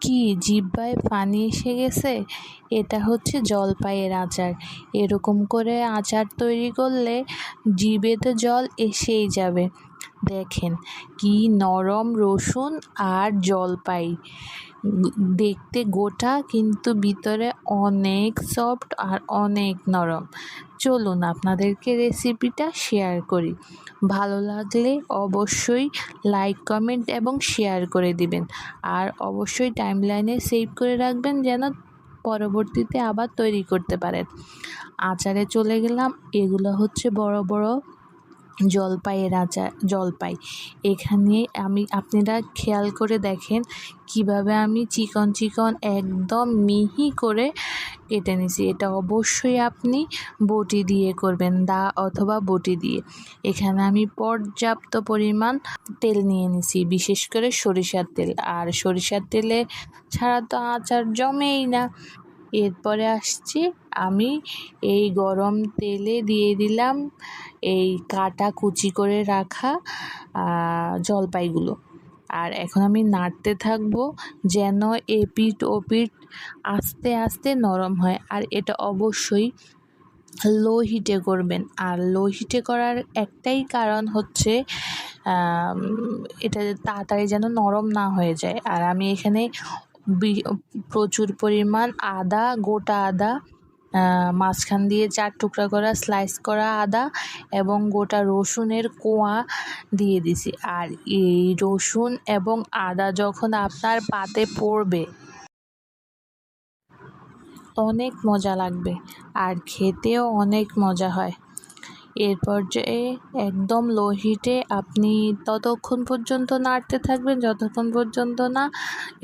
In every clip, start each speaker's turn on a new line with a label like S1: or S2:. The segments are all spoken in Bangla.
S1: কি জিহ্বায় পানি এসে গেছে? এটা হচ্ছে জলপাইয়ের আচার। এরকম করে আচার তৈরি করলে জিভেতে জল এসেই যাবে। দেখেন কি নরম রসুন আর জলপাই, দেখতে গোটা কিন্তু ভিতরে অনেক সফট আর অনেক নরম। চলুন আপনাদেরকে রেসিপিটা শেয়ার করি। ভালো লাগলে অবশ্যই লাইক, কমেন্ট এবং শেয়ার করে দিবেন। আর অবশ্যই টাইমলাইনে সেভ করে রাখবেন যেন পরবর্তীতে আবার তৈরি করতে পারেন। আচারে চলে গেলাম। এগুলো হচ্ছে বড় বড় জলপাইয়ের আচার, জলপাই। এখানে আপনারা খেয়াল করে দেখেন কিভাবে আমি চিকন চিকন একদম মিহি করে কেটে নিছি। এটা অবশ্যই আপনি বটি দিয়ে করবেন, দা অথবা বটি দিয়ে। এখানে আমি পর্যাপ্ত পরিমাণ তেল নিয়ে নিছি, বিশেষ করে সরিষার তেল। আর সরিষার তেলে ছাড়া তো আচার জমেই না। এরপরে আসছি আমি এই গরম তেলে দিয়ে দিলাম এই কাটা কুচি করে রাখা জলপাইগুলো। আর এখন আমি নাড়তে থাকবো যেন এপিঠ ওপিঠ আস্তে আস্তে নরম হয়। আর এটা অবশ্যই লো হিটে করবেন। আর লো হিটে করার একটাই কারণ হচ্ছে এটা তাড়াতাড়ি যেন নরম না হয়ে যায়। আর আমি এখানে প্রচুর পরিমাণ আদা, গোটা আদা, মাঝখান দিয়ে 4 টুকরা করা স্লাইস করা আদা এবং গোটা রসুনের কোয়া দিয়ে দিছি। আর এই রসুন এবং আদা যখন আপনার পাতে পড়বে অনেক মজা লাগবে আর খেতেও অনেক মজা হয়। এর পর্যায়ে একদম লো হিটে আপনি ততক্ষণ পর্যন্ত নাড়তে থাকবেন যতক্ষণ পর্যন্ত না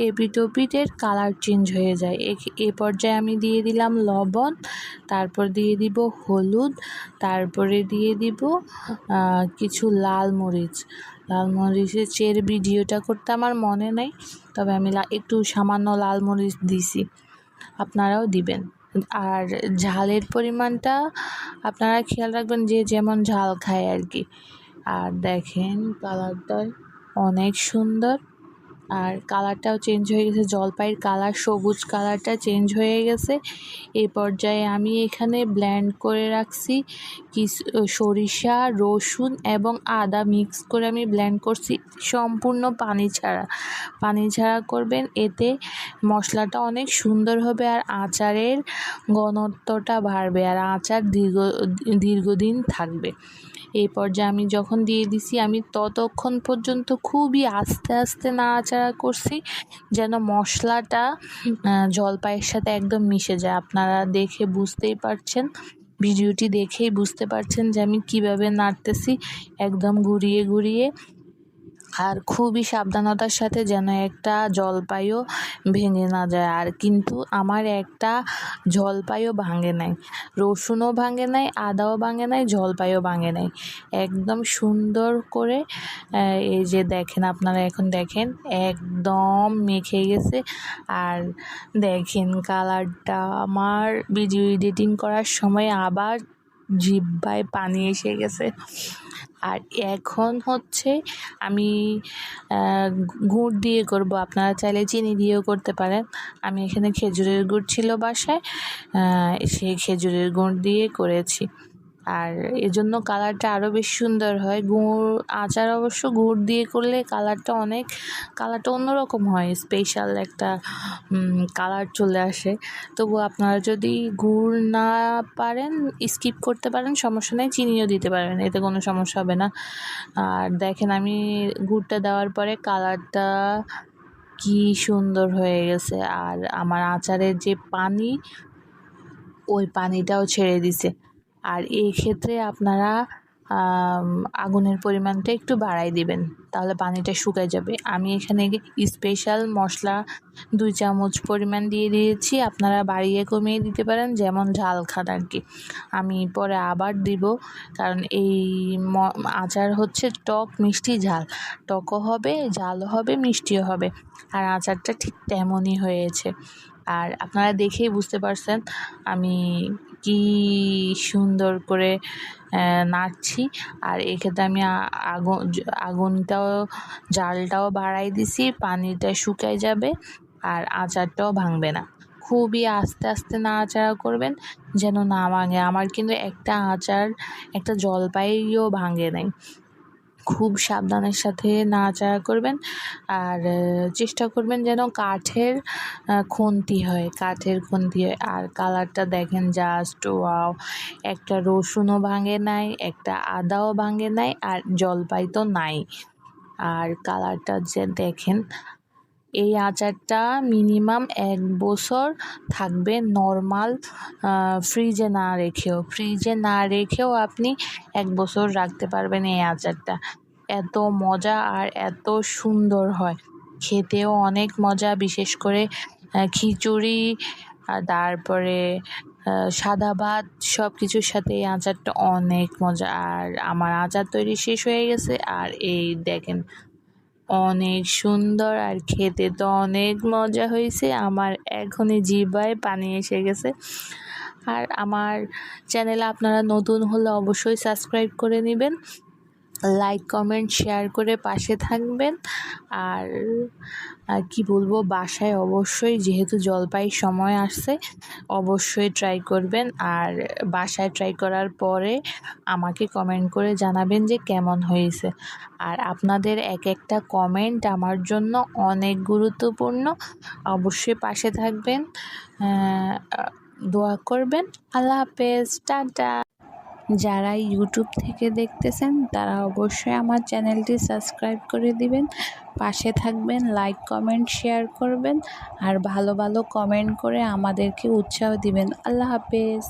S1: এপিঠ ওপিঠের কালার চেঞ্জ হয়ে যায়। এ পর্যায়ে আমি দিয়ে দিলাম লবণ, তারপর দিয়ে দিব হলুদ, তারপরে দিয়ে দিব কিছু লাল মরিচ। লাল মরিচের ভিডিওটা করতে আমার মনে নেই, তবে আমি একটু সামান্য লাল মরিচ দিছি, আপনারাও দিবেন। আর ঝালের পরিমাণটা আপনারা খেয়াল রাখবেন যে যেমন ঝাল খায় আর কি। আর দেখেন কালারটা অনেক সুন্দর, আর কালারটাও চেঞ্জ হয়ে গেছে, জলপাইয়ের কালার সবুজ কালারটা চেঞ্জ হয়ে গেছে। এই পর্যায়ে আমি এখানে ব্লেন্ড করে রাখছি কিছু সরিষা, রসুন এবং আদা মিক্স করে আমি ব্লেন্ড করছি, সম্পূর্ণ পানি ছাড়া। পানি ছাড়া করবেন, এতে মশলাটা অনেক সুন্দর হবে আর আচারের ঘনত্বটা বাড়বে আর আচার দীর্ঘদিন থাকবে। এই পর্যায়ে আমি যখন দিয়ে দিছি আমি ততক্ষণ পর্যন্ত খুবই আস্তে আস্তে নাড়াচাড়া করছি যেন মশলাটা জলপাইয়ের সাথে একদম মিশে যায়। আপনারা দেখে বুঝতেই পারছেন, ভিডিওটি দেখেই বুঝতে পারছেন যে আমি কিভাবে নাড়তেছি, একদম ঘুরিয়ে ঘুরিয়ে। আর খুবই সাবধানতার সাথে যেন একটা জলপাইও ভেঙে না যায়। আর কিন্তু আমার একটা জলপাইও ভাঙে নাই, রসুনও ভাঙে নাই, আদাও ভাঙে নাই, জলপাইও ভাঙে নাই। একদম সুন্দর করে এই যে দেখেন, আপনারা এখন দেখেন একদম মেখে গেছে। আর দেখেন কালারটা, আমার ভিডিও এডিটিং করার সময় আবার জিহ্বায় পানি এসে গেছে। আর এখন হচ্ছে আমি গুড় দিয়ে করব, আপনারা চাইলে চিনি দিয়েও করতে পারেন। আমি এখানে খেজুরের গুড় ছিল বাসায়, সেই খেজুরের গুড় দিয়ে করেছি। আর এজন্য কালারটা আরও বেশি সুন্দর হয়। আচার অবশ্য গুড় দিয়ে করলে কালারটা অন্যরকম হয়, স্পেশাল একটা কালার চলে আসে। তবু আপনারা যদি গুড় না পারেন স্কিপ করতে পারেন, সমস্যা নেই, চিনিও দিতে পারেন, এতে কোনো সমস্যা হবে না। আর দেখেন আমি গুড়টা দেওয়ার পরে কালারটা কি সুন্দর হয়ে গেছে। আর আমার আচারের যে পানি, ওই পানিটাও ছেড়ে দিছে। আর এই ক্ষেত্রে আপনারা আগুনের পরিমাণটা একটু বাড়াই দিবেন, তাহলে পানিটা শুকায় যাবে। আমি এখানে স্পেশাল মশলা 2 চামচ পরিমাণ দিয়ে দিয়েছি, আপনারা বাড়িয়ে কমিয়ে দিতে পারেন যেমন ঝাল খান আর কি। আমি পরে আবার দিব, কারণ এই আচার হচ্ছে টক মিষ্টি ঝাল, টকও হবে, ঝালও হবে, মিষ্টিও হবে। আর আচারটা ঠিক তেমনই হয়েছে। আর আপনারা দেখেই বুঝতে পারছেন আমি কি সুন্দর করে নাড়ছি। আর এক্ষেত্রে আমি আগুনটাও, জালটাও বাড়াই দিছি, পানিটা শুকায় যাবে। আর আচারটাও ভাঙবে না। খুবই আস্তে আস্তে নাড়াচাড়া করবেন যেন না ভাঙে। আমার কিন্তু একটা জলপাইও ভাঙে নাই। খুব সাবধানের সাথে নাড়াচাড়া করবেন আর চেষ্টা করবেন যেন কাঠের খুন্তি হয় আর কালারটা দেখেন জাস্ট ওয়াও। একটা রসুনও ভাঙে নাই, একটা আদাও ভাঙে নাই, আর জলপাই তো নাই। আর কালারটা যে দেখেন, এই আচারটা মিনিমাম 1 বছর থাকবে নর্মাল ফ্রিজে না রেখেও আপনি 1 বছর রাখতে পারবেন এই আচারটা। এত মজা আর এত সুন্দর হয়, খেতেও অনেক মজা। বিশেষ করে খিচুড়ি তারপরে সাদা ভাত সব কিছুর সাথে এই আচারটা অনেক মজা। আর আমার আচার তৈরি শেষ হয়ে গেছে, আর এই দেখেন অনেক সুন্দর আর খেতে তো অনেক মজা হয়েছে। আমার এখনই জিহ্বায় পানি এসে গেছে। আর আমার চ্যানেলে আপনারা নতুন হলে অবশ্যই সাবস্ক্রাইব করে নেবেন, লাইক কমেন্ট শেয়ার করে পাশে থাকবেন। আর কি বলবো, বাসায় অবশ্যই, যেহেতু জলপাইয়ের সময় আসছে, অবশ্যই ট্রাই করবেন। আর বাসায় ট্রাই করার পরে আমাকে কমেন্ট করে জানাবেন যে কেমন হয়েছে। আর আপনাদের এক একটা কমেন্ট আমার জন্য অনেক গুরুত্বপূর্ণ। অবশ্যই পাশে থাকবেন, দোয়া করবেন। আল্লাহ হাফেজ, টাটা। যারা ইউটিউব থেকে দেখতেছেন তারা অবশ্যই আমার চ্যানেলটি সাবস্ক্রাইব করে দিবেন, পাশে থাকবেন, লাইক কমেন্ট শেয়ার করবেন আর ভালো ভালো কমেন্ট করে আমাদেরকে উৎসাহ দিবেন। আল্লাহ হাফেজ।